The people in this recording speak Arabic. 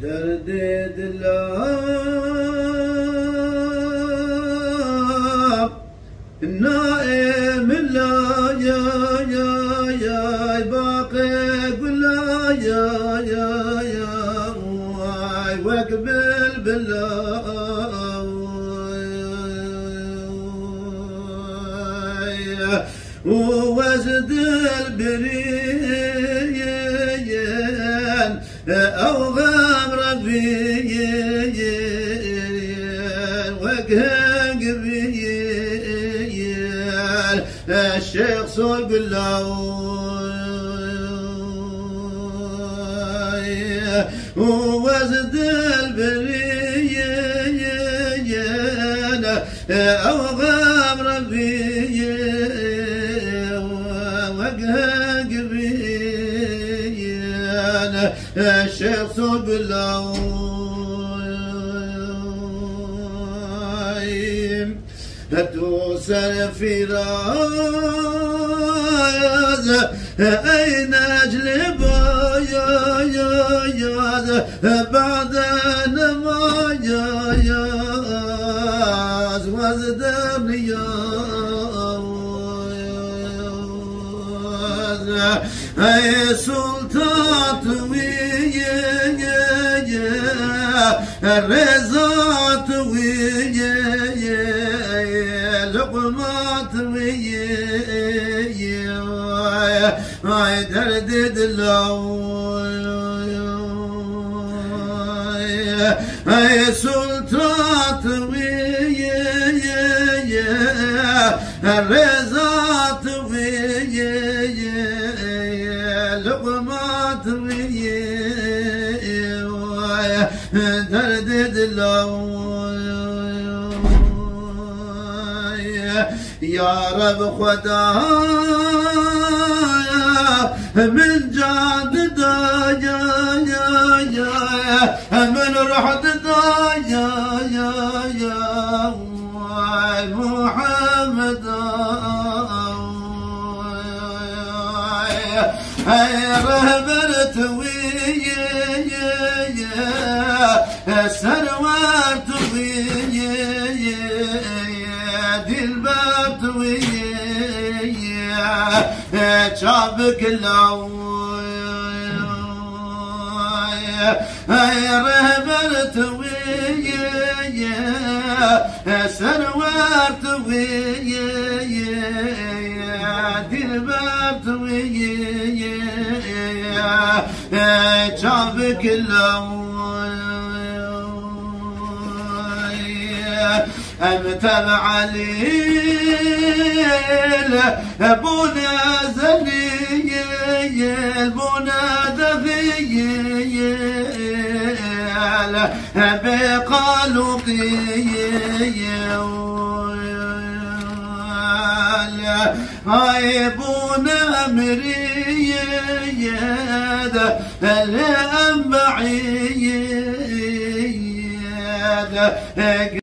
دردد الله النائم لا يا باقي قل لا يا واقبل بالله ووزد البريين أو غامر بيين وقهق بيين الشيخ صوب الله ووزد البريين أو غامر بيين وقهق بيين الشيخ صوب الله توسل في راز أين أجلب يا بعد ما يا وزدني أي سلطات الرزات لقمات هاي دردد الله هاي سلطات الرزات لقمات دردد الله يا رب خدايا من جاد دايا من رحت دايا محمد هاي رهبرت سروات الباب شابك الله هاي رهبرت سروات الباب شابك الله أمتبع عليل بنا زليل بنا ذفيل بقالقي هاي بنا مريد الأنبعيد